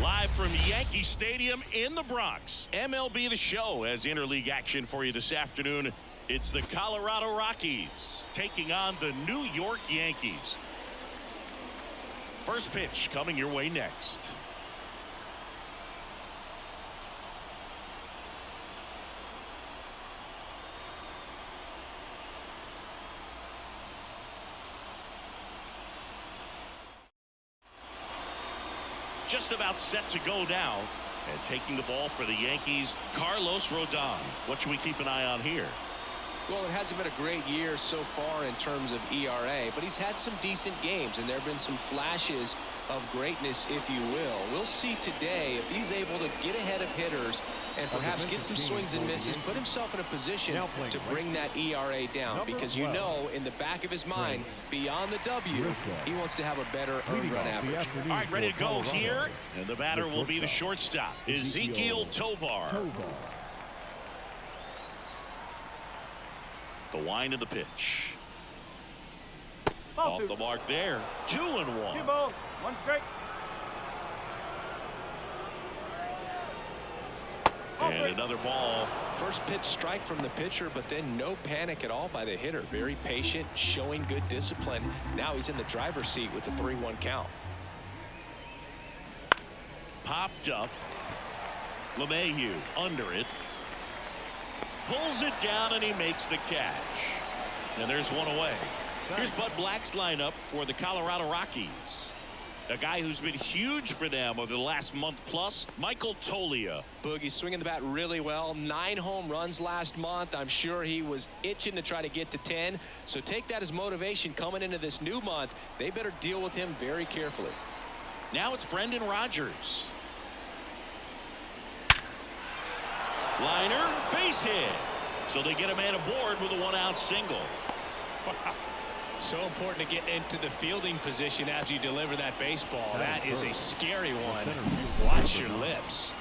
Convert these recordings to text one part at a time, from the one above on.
Live from Yankee Stadium in the Bronx. MLB The Show has interleague action for you this afternoon. It's the Colorado Rockies taking on the New York Yankees. First pitch coming your way next. Just about set to go now, and taking the ball for the Yankees, Carlos Rodon. What should we keep an eye on here? Well, it hasn't been a great year so far in terms of ERA, but he's had some decent games, and there have been some flashes of greatness, if you will. We'll see today if he's able to get ahead of hitters and perhaps get some swings and misses, put himself in a position to bring that ERA down, because you know in the back of his mind, beyond the W, he wants to have a better earned run average. All right, ready to go here, and the batter will be the shortstop, Ezequiel Tovar. The wind of the pitch. Off the mark there. 2-1. 2 balls, 1 strike. And another ball. First pitch strike from the pitcher, but then no panic at all by the hitter. Very patient, showing good discipline. Now he's in the driver's seat with the 3-1 count. Popped up. LeMahieu under it. Pulls it down and he makes the catch. And there's one away. Here's Bud Black's lineup for the Colorado Rockies. A guy who's been huge for them over the last month plus, Michael Toglia. Boogie's swinging the bat really well. 9 home runs last month. I'm sure he was itching to try to get to 10. So take that as motivation coming into this new month. They better deal with him very carefully. Now it's Brendan Rodgers. Liner, base hit. So they get a man aboard with a 1-out single. So important to get into the fielding position after you deliver that baseball. That is a scary one. Watch your lips.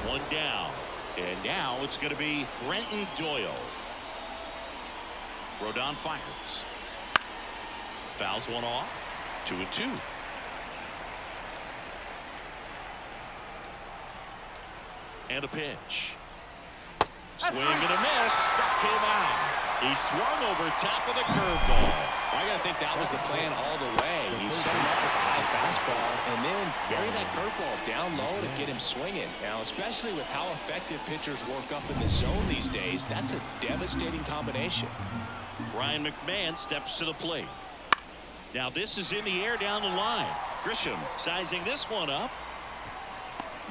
One down. And now it's going to be Brenton Doyle. Rodon fires. Fouls one off. 2-2. And a pitch. Swing and a miss. Struck him out. He swung over top of the curveball. I gotta think that was the plan all the way. He set him up with a high fastball and then bury that curveball down low to get him swinging. Now, especially with how effective pitchers work up in the zone these days, that's a devastating combination. Ryan McMahon steps to the plate. Now this is in the air down the line. Grisham sizing this one up.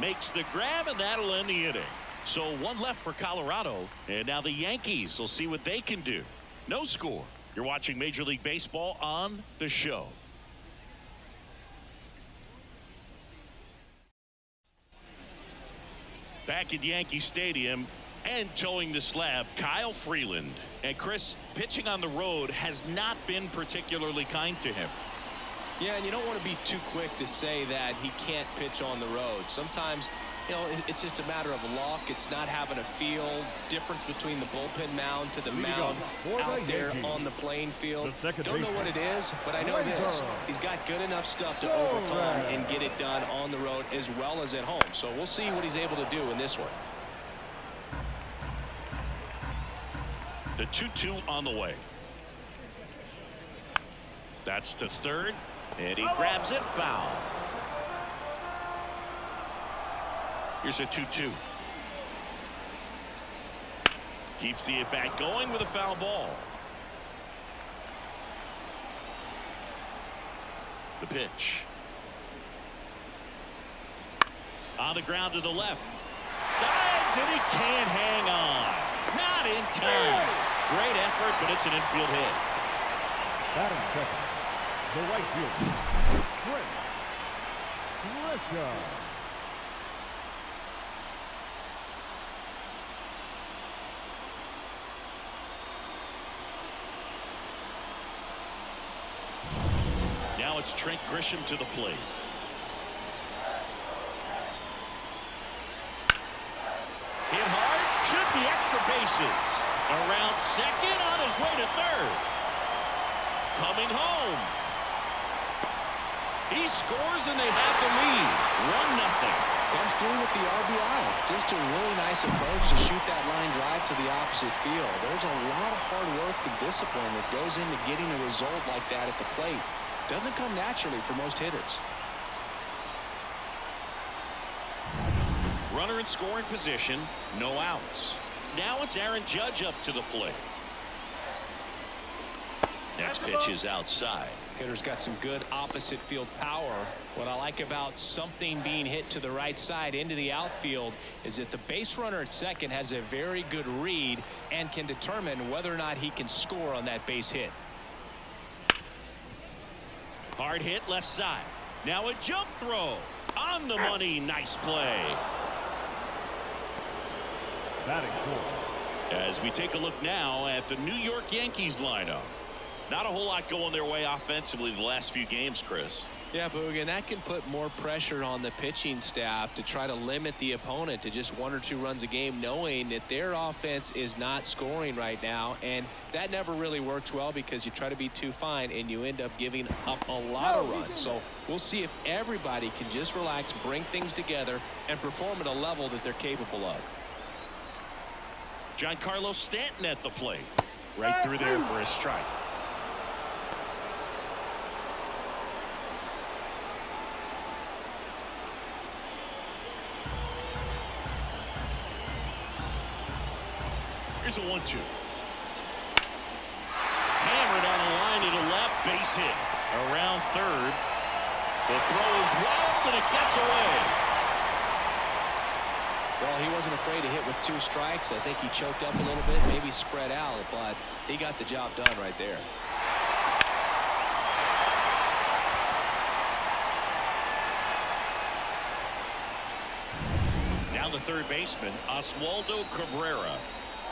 Makes the grab, and that'll end the inning. So one left for Colorado, and now the Yankees will see what they can do. No score. You're watching Major League Baseball on The Show. Back at Yankee Stadium and towing the slab, Kyle Freeland. And Chris, pitching on the road has not been particularly kind to him. Yeah, and you don't want to be too quick to say that he can't pitch on the road. Sometimes, you know, it's just a matter of luck. It's not having a feel. Difference between the bullpen mound to the mound out there on the playing field. Don't know what it is, but I know this. He's got good enough stuff to overcome and get it done on the road as well as at home. So we'll see what he's able to do in this one. The 2-2 on the way. That's to third. And he grabs it foul. Here's a 2-2. Keeps the at-bat going with a foul ball. The pitch. On the ground to the left. Dives and he can't hang on. Not in time. Great effort, but it's an infield hit. Batting second. The right fielder, Grisham. Now it's Trent Grisham to the plate. Hit hard, should be extra bases. Around second, on his way to third. Coming home. He scores and they have the lead. 1-0. Comes through with the RBI. Just a really nice approach to shoot that line drive to the opposite field. There's a lot of hard work and discipline that goes into getting a result like that at the plate. Doesn't come naturally for most hitters. Runner in scoring position, no outs. Now it's Aaron Judge up to the plate. Next pitch is outside. Hitter's got some good opposite field power. What I like about something being hit to the right side into the outfield is that the base runner at second has a very good read and can determine whether or not he can score on that base hit. Hard hit left side. Now a jump throw. On the money. Nice play. Batting fourth. As we take a look now at the New York Yankees lineup. Not a whole lot going their way offensively the last few games, Chris. Yeah, Boog, and that can put more pressure on the pitching staff to try to limit the opponent to just 1 or 2 runs a game, knowing that their offense is not scoring right now. And that never really works well because you try to be too fine and you end up giving up a lot of runs. So we'll see if everybody can just relax, bring things together, and perform at a level that they're capable of. Giancarlo Stanton at the plate. Right through there for a strike. Here's a 1-2. Hammered on the line to the left, base hit. Around third. The throw is wild and it gets away. Well, he wasn't afraid to hit with 2 strikes. I think he choked up a little bit, maybe spread out, but he got the job done right there. Now the third baseman, Oswaldo Cabrera.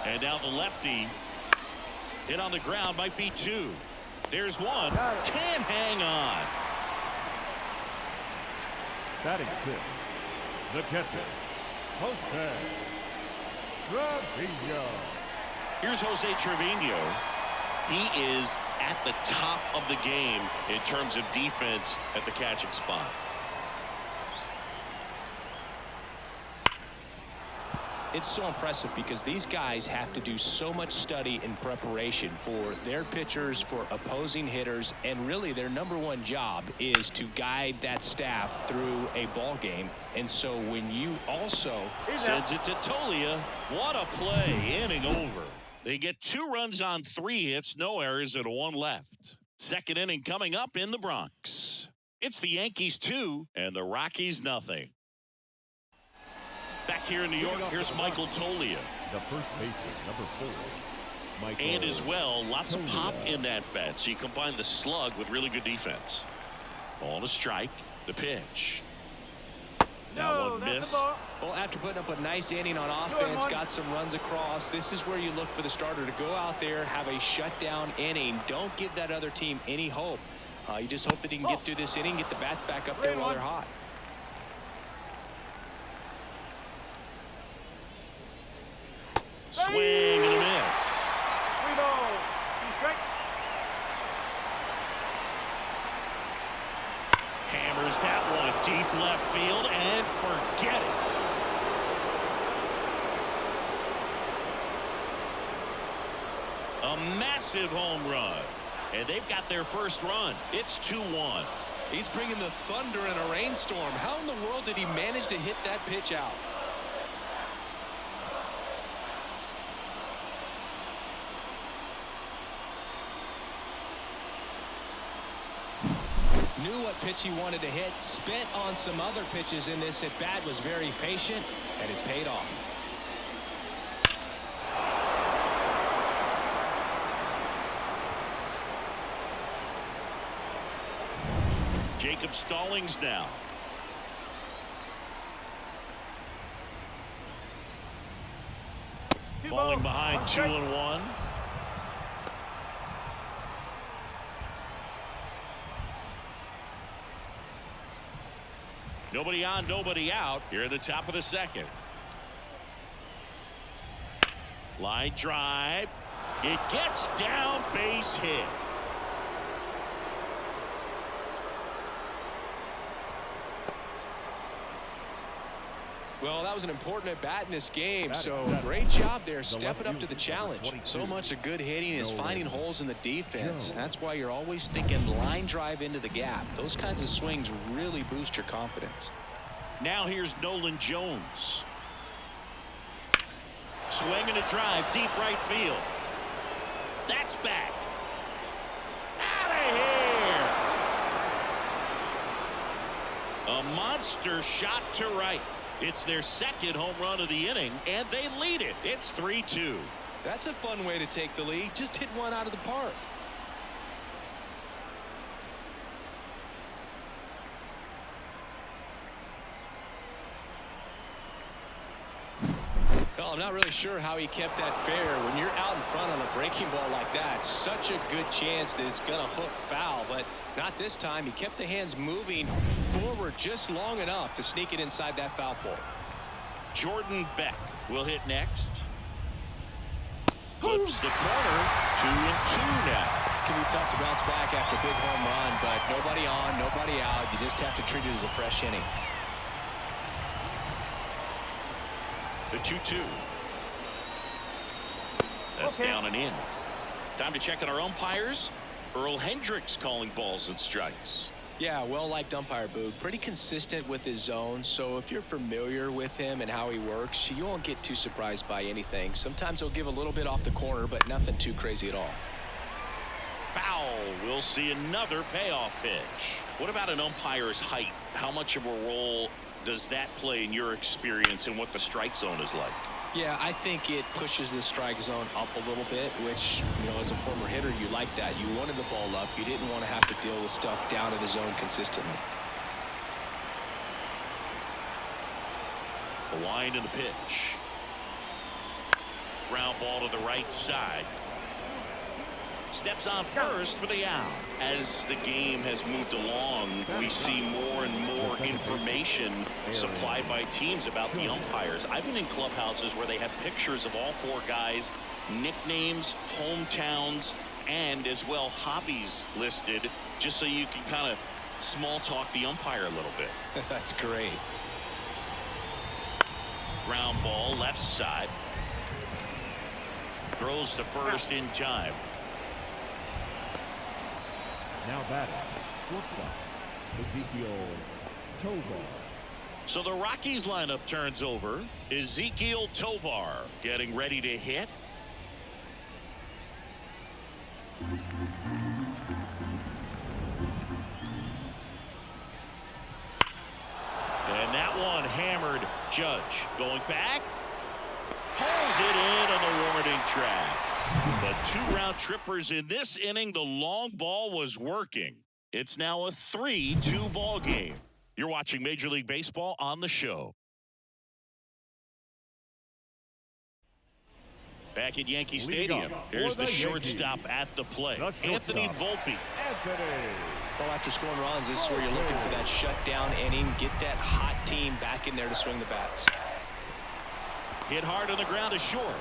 And now the lefty. Hit on the ground, might be 2. There's 1. Can't hang on. Batting sixth. The catcher, Jose Trevino. Here's Jose Trevino. He is at the top of the game in terms of defense at the catching spot. It's so impressive because these guys have to do so much study and preparation for their pitchers, for opposing hitters, and really their #1 job is to guide that staff through a ball game. And so when you also sends it to Tolia. What a play. Inning over. They get 2 runs on 3 hits, no errors, and 1 left. Second inning coming up in the Bronx. It's the Yankees 2 and the Rockies nothing. Back here in New York, here's Michael Tolia. The first baseman, number 4. Michael And as well, lots of pop Tolia. in that bat. So you combine the slug with really good defense. Ball to strike. The pitch. Now one missed. Well, after putting up a nice inning on offense, got some runs across, this is where you look for the starter to go out there, have a shutdown inning. Don't give that other team any hope. You just hope that he can get through this inning, get the bats back up there while they're hot. Swing and a miss. Hammers that one deep left field and forget it. A massive home run. And they've got their first run. It's 2-1. He's bringing the thunder in a rainstorm. How in the world did he manage to hit that pitch out? Knew what pitch he wanted to hit, spent on some other pitches in this at bat, was very patient, and it paid off. Jacob Stallings now. Falling behind 2-1. Nobody on, nobody out here at the top of the second. Line drive. It gets down, base hit. Well, that was an important at-bat in this game, so That- great job there The stepping up left to the fielder, number challenge. 22. So much of good hitting is No finding way. holes in the defense. Joe. That's why you're always thinking line drive into the gap. Those kinds of swings really boost your confidence. Now here's Nolan Jones. Swing and a drive, deep right field. That's back. Out of here. A monster shot to right. It's their second home run of the inning, and they lead it. It's 3-2. That's a fun way to take the lead. Just hit one out of the park. Well, I'm not really sure how he kept that fair. When you're out in front on a breaking ball like that, such a good chance that it's going to hook foul, but not this time. He kept the hands moving forward just long enough to sneak it inside that foul pole. Jordan Beck will hit next. Clips the corner. 2-2 now. Can be tough to bounce back after a big home run, but nobody on, nobody out. You just have to treat it as a fresh inning. The 2-2. That's down and in. Time to check on our umpires. Earl Hendricks calling balls and strikes. Yeah, well-liked umpire, Boog. Pretty consistent with his zone, so if you're familiar with him and how he works, you won't get too surprised by anything. Sometimes he'll give a little bit off the corner, but nothing too crazy at all. Foul. We'll see another payoff pitch. What about an umpire's height? How much of a role does that play in your experience and what the strike zone is like? Yeah, I think it pushes the strike zone up a little bit, which, you know, as a former hitter, you like that. You wanted the ball up. You didn't want to have to deal with stuff down in the zone consistently. The wind and the pitch. Ground ball to the right side. Steps on first for the out. As the game has moved along, we see more and more information supplied by teams about the umpires. I've been in clubhouses where they have pictures of all four guys, nicknames, hometowns, and as well hobbies listed, just so you can kind of small talk the umpire a little bit. That's great. Ground ball left side. Throws to first in time. Now batting, shortstop, Ezekiel Tovar. So the Rockies lineup turns over. Ezekiel Tovar getting ready to hit. And that one hammered. Judge going back. Pulls it in on the warning track. But two round trippers in this inning. The long ball was working. It's now a 3-2 ball game. You're watching Major League Baseball on the show. Back at Yankee Stadium. Here's the shortstop at the plate. Anthony Volpe. Well, after scoring runs, this is where you're looking for that shutdown inning. Get that hot team back in there to swing the bats. Hit hard on the ground to short.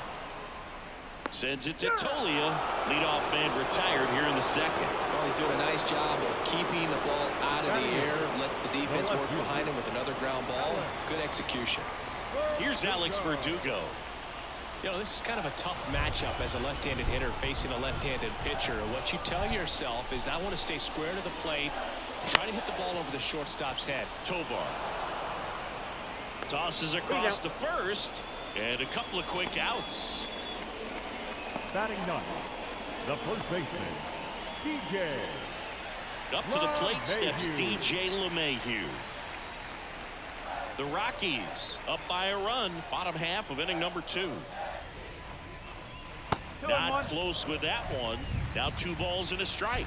Sends it to Tolia. Leadoff man retired here in the second. Well, he's doing a nice job of keeping the ball out of the air. Lets the defense work behind him with another ground ball. Good execution. Here's Alex Verdugo. You know, this is kind of a tough matchup as a left-handed hitter facing a left-handed pitcher. What you tell yourself is, I want to stay square to the plate, try to hit the ball over the shortstop's head. Tovar tosses across to first, and a couple of quick outs. Batting ninth, the first baseman, DJ. Up to the plate steps DJ LeMahieu. The Rockies up by a run, bottom half of inning number 2. Not close with that one. Now 2 balls and a strike.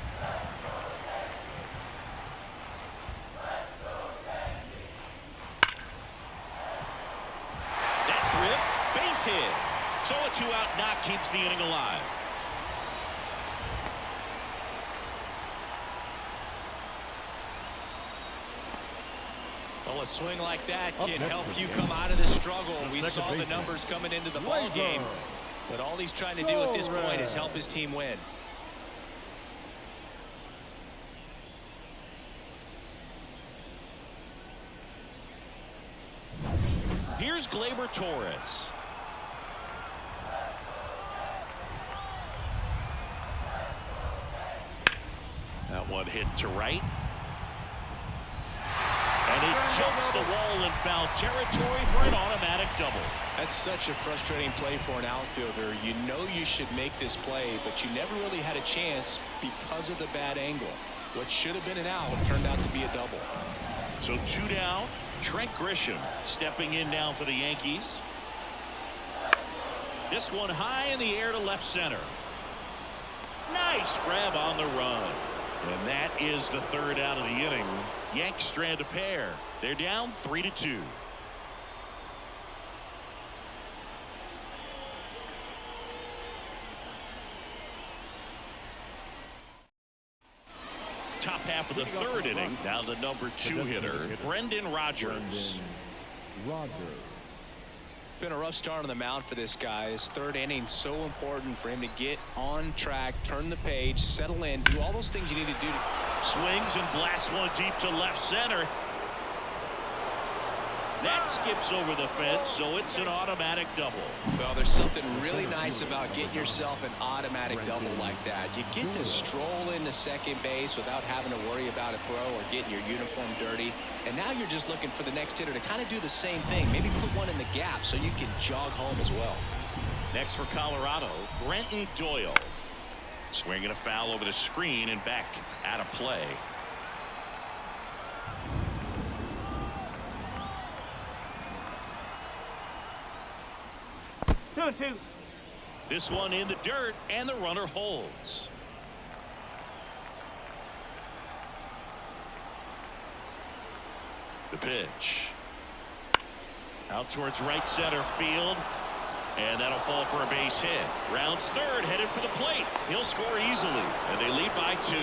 That's ripped. Base hit. So a 2-out knock keeps the inning alive. Well, a swing like that can help you come out of this struggle. We saw the numbers coming into the ball game, but all he's trying to do at this point is help his team win. here's Gleyber Torres. That one hit to right. And he jumps the wall in foul territory for an automatic double. That's such a frustrating play for an outfielder. You know you should make this play, but you never really had a chance because of the bad angle. What should have been an out turned out to be a double. So 2 down. Trent Grisham stepping in now for the Yankees. This one high in the air to left center. Nice grab on the run. And that is the 3rd out of the inning. Yanks strand a pair. They're down 3-2. Top half of the 3rd inning. Now the number 2 hitter, Brendan Rodgers. Been a rough start on the mound for this guy. This 3rd inning so important for him to get on track, turn the page, settle in, do all those things you need to do. Swings and blasts one deep to left center. That skips over the fence, so it's an automatic double. Well, there's something really nice about getting yourself an automatic double like that. You get to stroll into second base without having to worry about a throw or getting your uniform dirty. And now you're just looking for the next hitter to kind of do the same thing. Maybe put one in the gap so you can jog home as well. Next for Colorado, Brenton Doyle. Swinging a foul over the screen and back out of play. This one in the dirt, and the runner holds. The pitch. Out towards right center field. And that'll fall for a base hit. Rounds 3rd, headed for the plate. He'll score easily, and they lead by 2.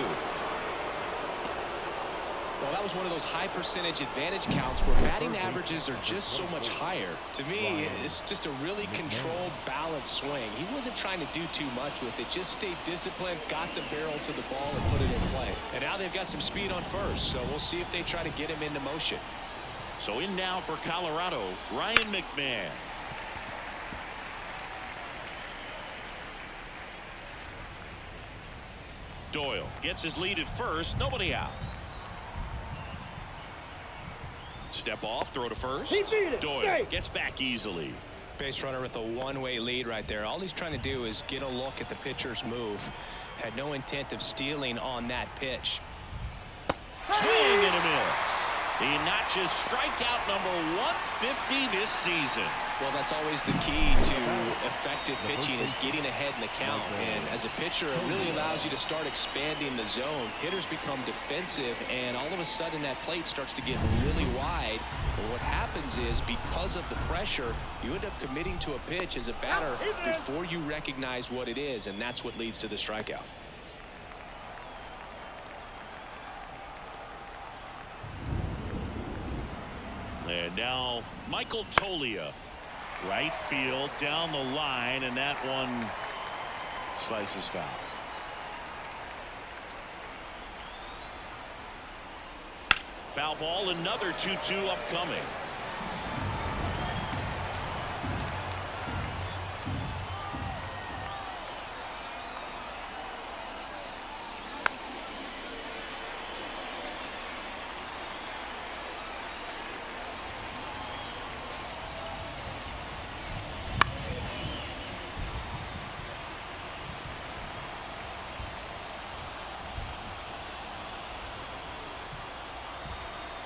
Well, that was one of those high percentage advantage counts where batting averages are just so much higher. To me, it's just a really controlled, balanced swing. He wasn't trying to do too much with it. Just stayed disciplined, got the barrel to the ball, and put it in play. And now they've got some speed on first, so we'll see if they try to get him into motion. So in now for Colorado, Ryan McMahon. Doyle gets his lead at first. Nobody out. Step off, throw to first. Doyle gets back easily. Base runner with a one-way lead right there. All he's trying to do is get a look at the pitcher's move. Had no intent of stealing on that pitch. Swing and a miss. He notches strikeout number 150 this season. Well, that's always the key to effective pitching, is getting ahead in the count. And as a pitcher, it really allows you to start expanding the zone. Hitters become defensive, and all of a sudden that plate starts to get really wide. And what happens is, because of the pressure, you end up committing to a pitch as a batter before you recognize what it is, and that's what leads to the strikeout. And now Michael Toglia, right field, down the line, and that one slices foul. Foul ball, another 2-2 upcoming.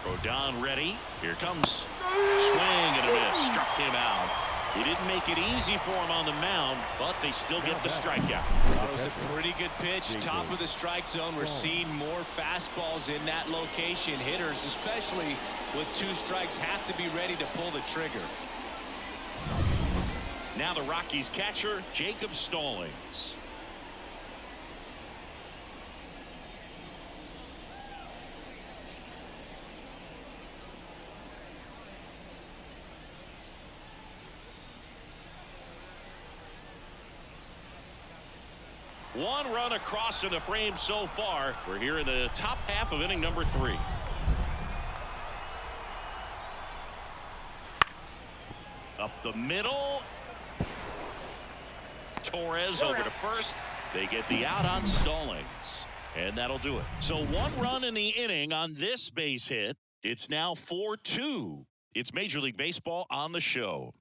Rodon ready. Here comes. Swing and a miss. Struck him out. He didn't make it easy for him on the mound, but they still get the strikeout. That was a pretty good pitch. Top of the strike zone. We're seeing more fastballs in that location. Hitters, especially with 2 strikes, have to be ready to pull the trigger. Now the Rockies catcher, Jacob Stallings. One run across in the frame so far. We're here in the top half of inning number 3. the middle. Torres over to first. They get the out on Stallings. And that'll do it. So 1 run in the inning on this base hit. It's now 4-2. It's Major League Baseball on the show.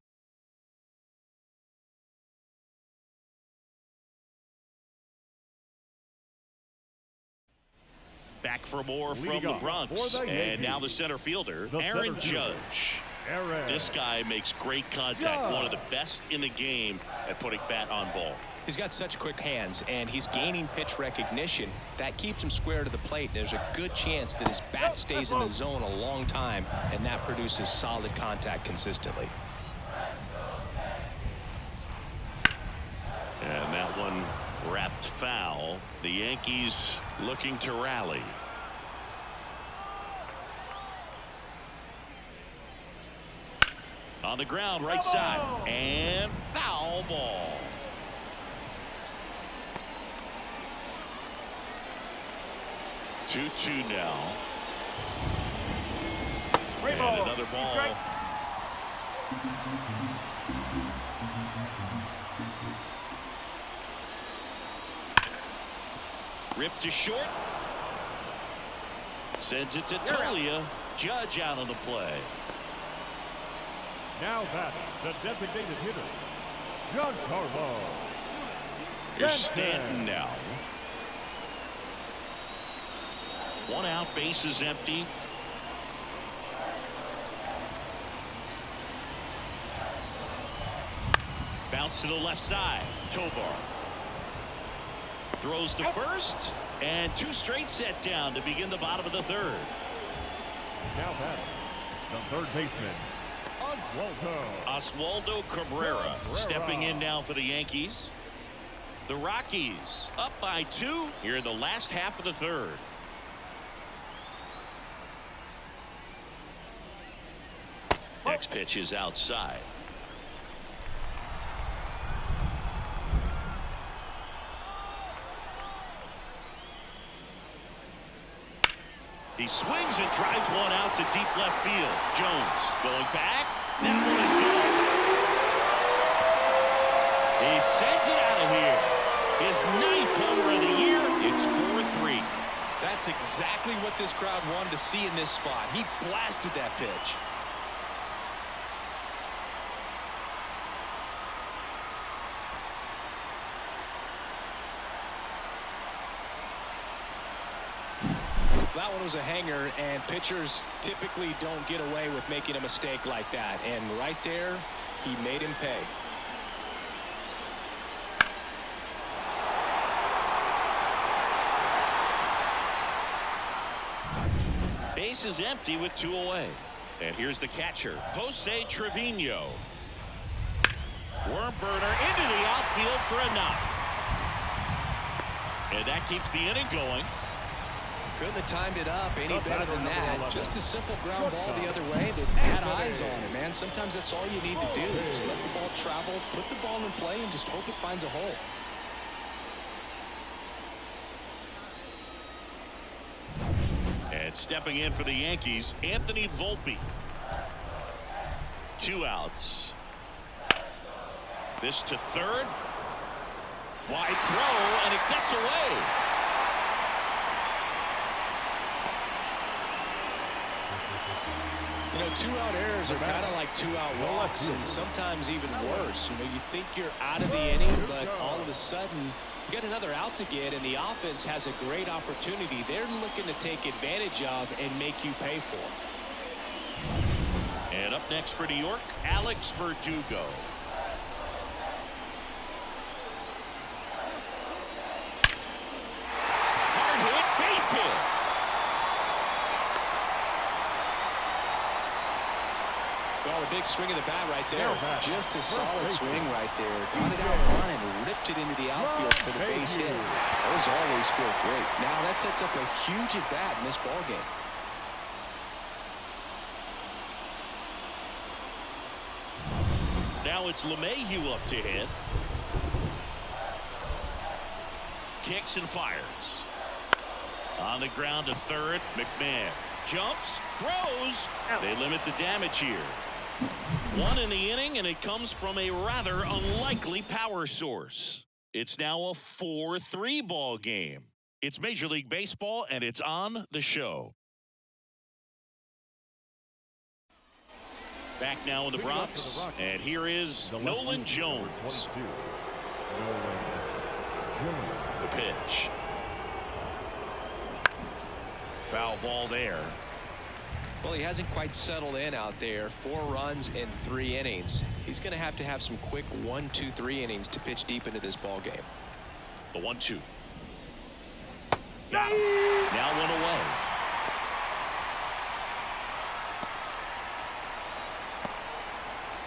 Back for more from the Bronx. And now the center fielder, Aaron Judge. This guy makes great contact. One of the best in the game at putting bat on ball. He's got such quick hands, and he's gaining pitch recognition. That keeps him square to the plate. There's a good chance that his bat stays in the zone a long time, and that produces solid contact consistently. And that one wrapped foul. The Yankees looking to rally. On the ground, right side, and foul ball. Two now. And another ball. Ripped to short. Sends it to Tolia. Judge out on the play. Now batting, the designated hitter, Giancarlo. Here's Stanton now. 1 out, base is empty. Bounce to the left side. Tovar throws to first, and 2 straight set down to begin the bottom of the 3rd. Now batting, the third baseman, Oswaldo Cabrera stepping in now for the Yankees. The Rockies up by 2 here in the last half of the 3rd. Next pitch is outside. He swings and drives one out to deep left field. Jones going back. That one is good. He sends it out of here. His 9th homer of the year. It's 4-3. That's exactly what this crowd wanted to see in this spot. He blasted that pitch. That one was a hanger, and pitchers typically don't get away with making a mistake like that. And right there, he made him pay. Base is empty with 2 away. And here's the catcher, Jose Trevino. Worm burner into the outfield for a knock. And that keeps the inning going. Couldn't have timed it up any better than that. Just a simple ground ball the other way that had eyes on it, man. Sometimes that's all you need to do. Just let the ball travel, put the ball in play, and just hope it finds a hole. And stepping in for the Yankees, Anthony Volpe. 2 outs. This to third. Wide throw, and it gets away. You know, 2-out errors are kind of like 2-out walks, and sometimes even worse. You know, you think you're out of the inning, but all of a sudden, you got another out to get, and the offense has a great opportunity. They're looking to take advantage of and make you pay for. And up next for New York, Alex Verdugo. Hard hit, base hit. Well, a big swing of the bat right there. Just a solid swing right there. Got it out front and ripped it into the outfield for the base hit. Those always feel great. Now that sets up a huge at bat in this ballgame. Now it's LeMahieu up to hit. Kicks and fires. On the ground to third, McMahon jumps, throws. They limit the damage here. One in the inning, and it comes from a rather unlikely power source. It's now a 4-3 ball game. It's Major League Baseball, and it's on the show. Back now in the Bronx, and here is Nolan Jones. The pitch. Foul ball there. Well, he hasn't quite settled in out there. 4 runs in 3 innings. He's going to have some quick 1, 2, 3 innings to pitch deep into this ball game. The 1-2. Got him. Now 1 away.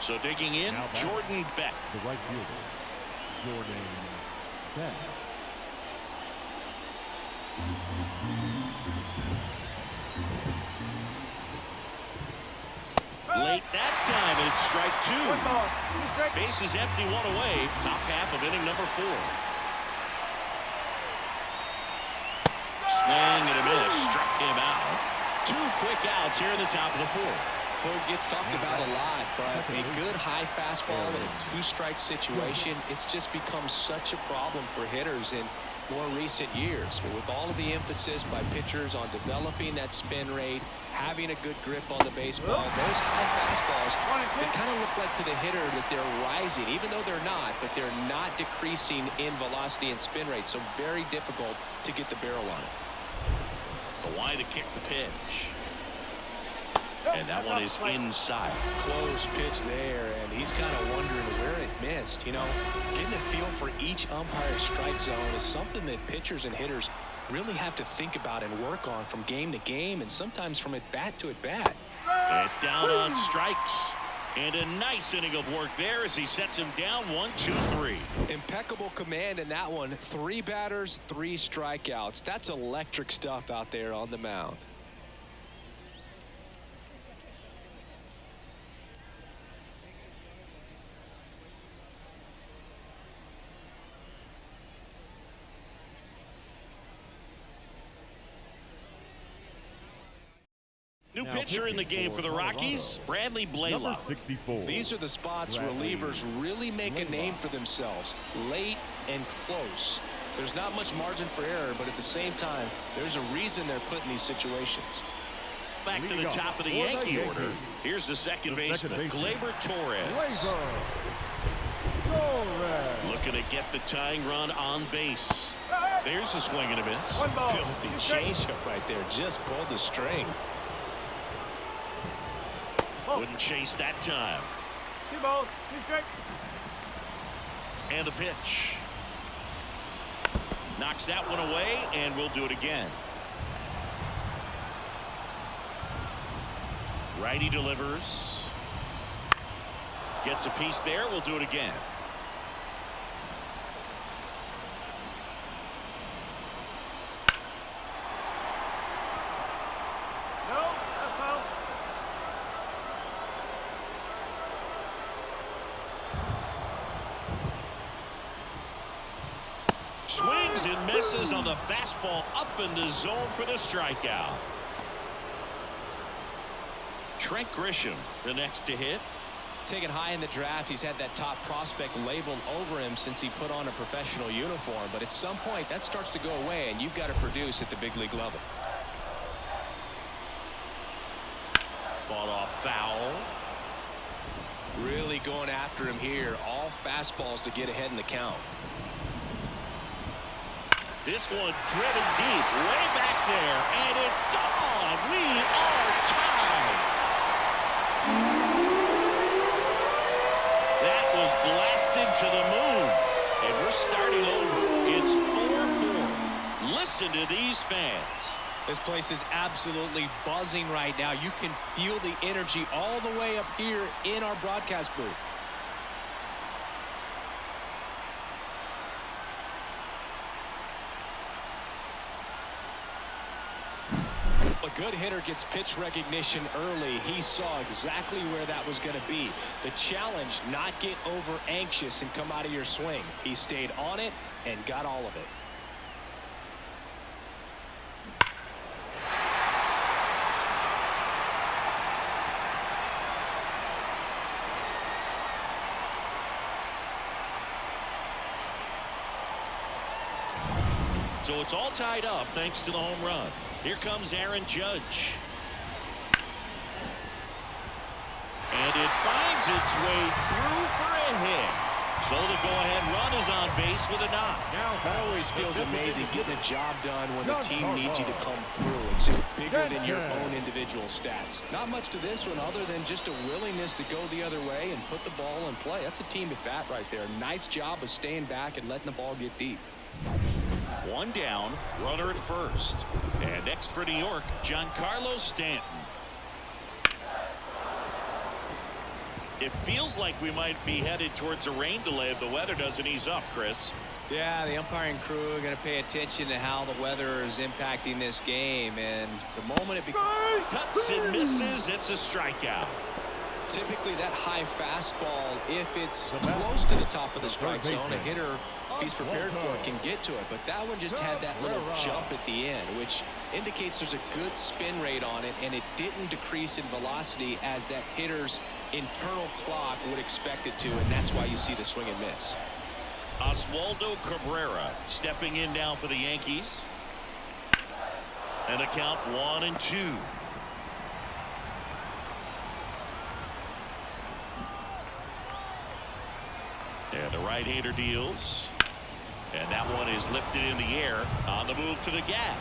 So digging in, Jordan Beck. The right fielder, Jordan Beck. Late that time, and it's strike 2. Bases empty, 1 away. Top half of inning number 4. Swing and a miss, struck him out. 2 quick outs here in the top of the 4th. Well, it gets talked about a lot, but a good high fastball in a 2-strike situation, it's just become such a problem for hitters in more recent years. But with all of the emphasis by pitchers on developing that spin rate, having a good grip on the baseball, those high fastballs, they kind of look like to the hitter that they're rising, even though they're not, but they're not decreasing in velocity and spin rate, so very difficult to get the barrel on it. The line to kick the pitch. And that one is inside. Close pitch there, and he's kind of wondering where it missed. You know, getting a feel for each umpire's strike zone is something that pitchers and hitters really have to think about and work on from game to game, and sometimes from at bat to at bat. And down on strikes. And a nice inning of work there as he sets him down 1, 2, 3. Impeccable command in that one. 3 batters, 3 strikeouts. That's electric stuff out there on the mound. New pitcher in the game for the Rockies, Bradley Blaylock. 64. These are the spots where relievers really make a name for themselves. Late and close. There's not much margin for error, but at the same time, there's a reason they're put in these situations. Back to the top of the Yankee order. Here's the second baseman, Gleyber Torres. Looking to get the tying run on base. There's a swing and a miss. Filthy changeup right there. Just pulled the string. Wouldn't chase that time. 2 balls, 2 strikes. And the pitch. Knocks that one away, and we'll do it again. Righty delivers. Gets a piece there. We'll do it again. Swings and misses on the fastball up in the zone for the strikeout. Trent Grisham, the next to hit. Taken high in the draft, he's had that top prospect labeled over him since he put on a professional uniform. But at some point, that starts to go away, and you've got to produce at the big league level. Fought off foul. Really going after him here. All fastballs to get ahead in the count. This one driven deep, way back there, and it's gone. We are tied. That was blasted to the moon, and we're starting over. It's 4-4. Listen to these fans. This place is absolutely buzzing right now. You can feel the energy all the way up here in our broadcast booth. A good hitter gets pitch recognition early. He saw exactly where that was going to be. The challenge, not get over anxious and come out of your swing. He stayed on it and got all of it. So it's all tied up thanks to the home run. Here comes Aaron Judge. And it finds its way through for a hit. So the go-ahead run is on base with a knock. That always feels amazing, getting a job done when the team needs you to come through. It's just bigger than your own individual stats. Not much to this one other than just a willingness to go the other way and put the ball in play. That's a team at bat right there. Nice job of staying back and letting the ball get deep. One down, runner at first. And next for New York, Giancarlo Stanton. It feels like we might be headed towards a rain delay if the weather doesn't ease up, Chris. Yeah, the umpiring crew are going to pay attention to how the weather is impacting this game, and the moment it becomes cuts and misses, it's a strikeout. Typically that high fastball, if it's close to the top of the strike zone, a hitter, if he's prepared for it, can get to it. But that one just had that little jump at the end, which indicates there's a good spin rate on it, and it didn't decrease in velocity as that hitter's internal clock would expect it to, and that's why you see the swing and miss. Oswaldo Cabrera stepping in now for the Yankees. And a count 1-2. And the right-hander deals. And that one is lifted in the air on the move to the gap.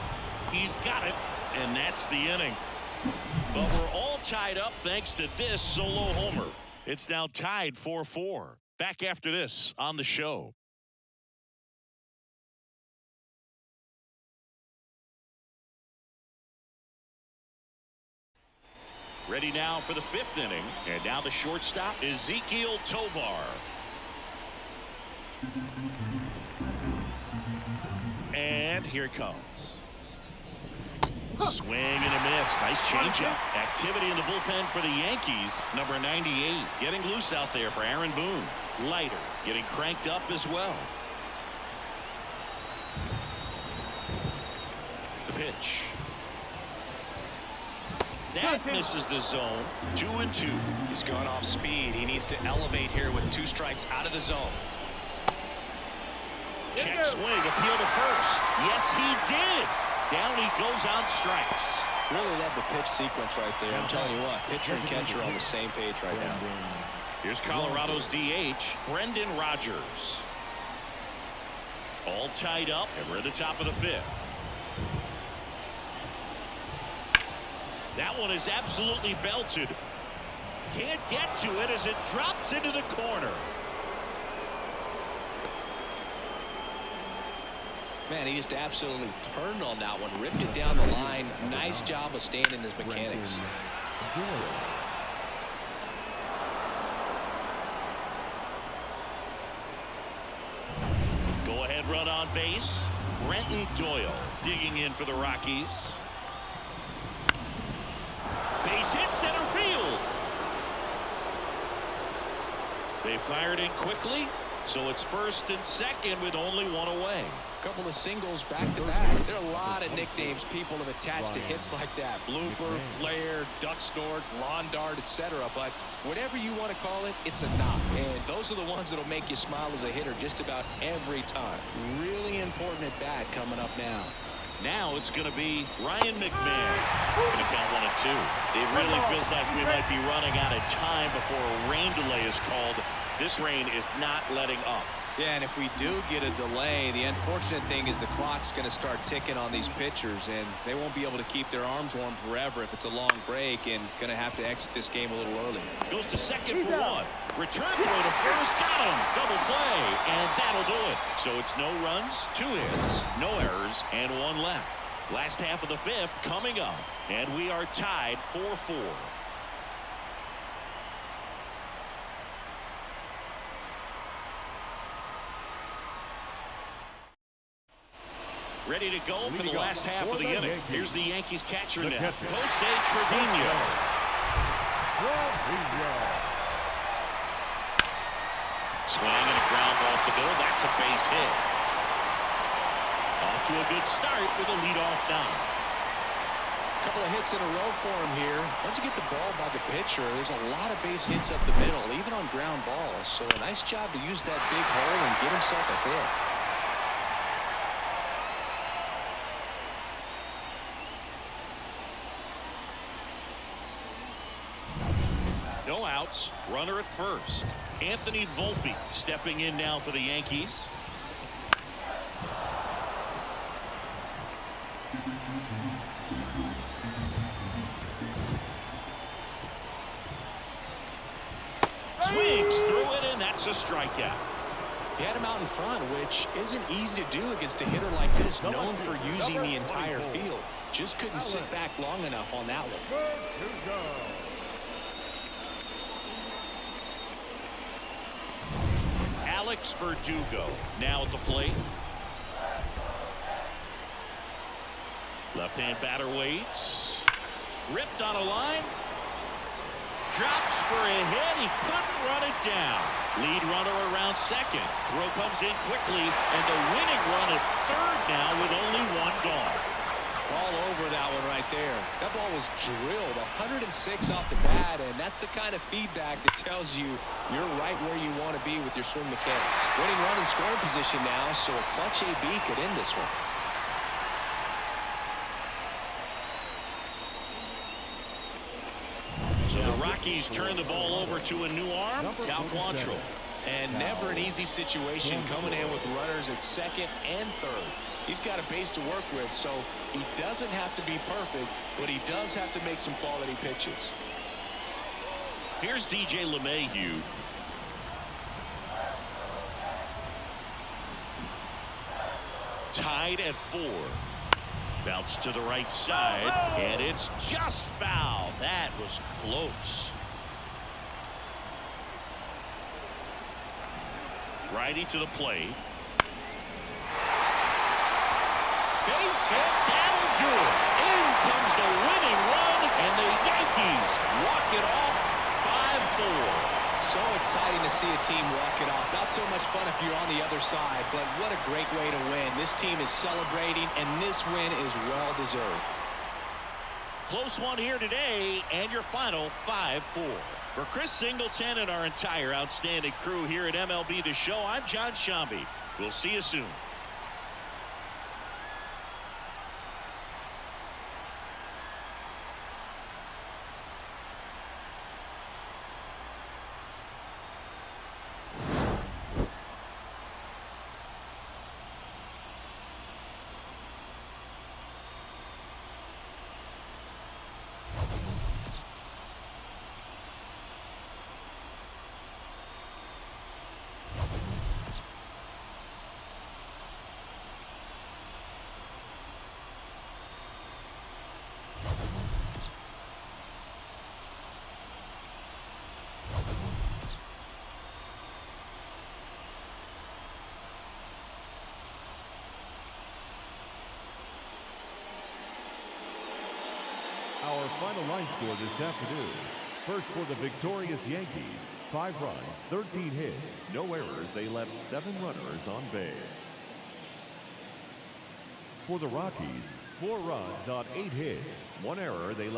He's got it, and that's the inning. But we're all tied up thanks to this solo homer. It's now tied 4-4. Back after this on the show. Ready now for the fifth inning. And now the shortstop, Ezequiel Tovar. And here it comes. Swing and a miss. Nice changeup. Activity in the bullpen for the Yankees. Number 98 getting loose out there for Aaron Boone. Leiter getting cranked up as well. The pitch. That misses the zone. 2-2. He's gone off speed. He needs to elevate here with 2 strikes out of the zone. Check swing, appeal to first. Yes, he did. Down he goes on strikes. Really love the pitch sequence right there. I'm telling you what, pitcher and catcher on the same page right now. Here's Colorado's DH, Brendan Rodgers. All tied up, and we're at the top of the fifth. That one is absolutely belted. Can't get to it as it drops into the corner. Man, he just absolutely turned on that one, ripped it down the line. Nice job of staying in his mechanics. Go ahead run on base. Brenton Doyle digging in for the Rockies. Base hit center field. They fired in quickly, so it's first and second with only one away. Couple of singles back to back. There are a lot of nicknames people have attached to hits like that. Blooper, flare, duck snort, lawn dart, etc. But whatever you want to call it, it's a knock. And those are the ones that'll make you smile as a hitter just about every time. Really important at bat coming up now. Now it's going to be Ryan McMahon. Going to count 1-2. It really feels like we might be running out of time before a rain delay is called. This rain is not letting up. Yeah, and if we do get a delay, the unfortunate thing is the clock's going to start ticking on these pitchers, and they won't be able to keep their arms warm forever if it's a long break, and going to have to exit this game a little early. Goes to second for one. Return throw to first. Got him. Double play, and that'll do it. So it's no runs, 2 hits, no errors, and 1 left. Last half of the fifth coming up, and we are tied 4-4. Ready to go for the last half of the inning. Here's the Yankees catcher now, Jose Trevino. Swing and a ground ball to go. That's a base hit. Off to a good start with a leadoff knock. Couple of hits in a row for him here. Once you get the ball by the pitcher, there's a lot of base hits up the middle, even on ground balls. So a nice job to use that big hole and get himself a hit. No outs. Runner at first. Anthony Volpe stepping in now for the Yankees. Swings through it, and that's a strikeout. He had him out in front, which isn't easy to do against a hitter like this, known for using the entire field. Just couldn't sit back long enough on that one. Alex Verdugo now at the plate. Left-hand batter waits. Ripped on a line. Drops for a hit. He couldn't run it down. Lead runner around second. Throw comes in quickly, and the winning run at third now with only one gone. All over that one right there. That ball was drilled 106 off the bat, and that's the kind of feedback that tells you you're right where you want to be with your swing mechanics. Winning run in scoring position now, so a clutch AB could end this one. So the Rockies turn the ball over to a new arm, Cal Quantrill. And never an easy situation coming in with runners at second and third. He's got a base to work with, so he doesn't have to be perfect, but he does have to make some quality pitches. Here's DJ LeMahieu. Tied at 4. Bounce to the right side, and it's just foul. That was close. Righty to the plate. Base hit, that'll do it. In comes the winning run, and the Yankees walk it off 5-4. So exciting to see a team walk it off. Not so much fun if you're on the other side, but what a great way to win. This team is celebrating, and this win is well-deserved. Close one here today, and your final 5-4. For Chris Singleton and our entire outstanding crew here at MLB The Show, I'm John Shambi. We'll see you soon. Our final line score this afternoon. First for the victorious Yankees, 5 runs, 13 hits, no errors. They left 7 runners on base. For the Rockies, 4 runs on 8 hits, 1 error. They left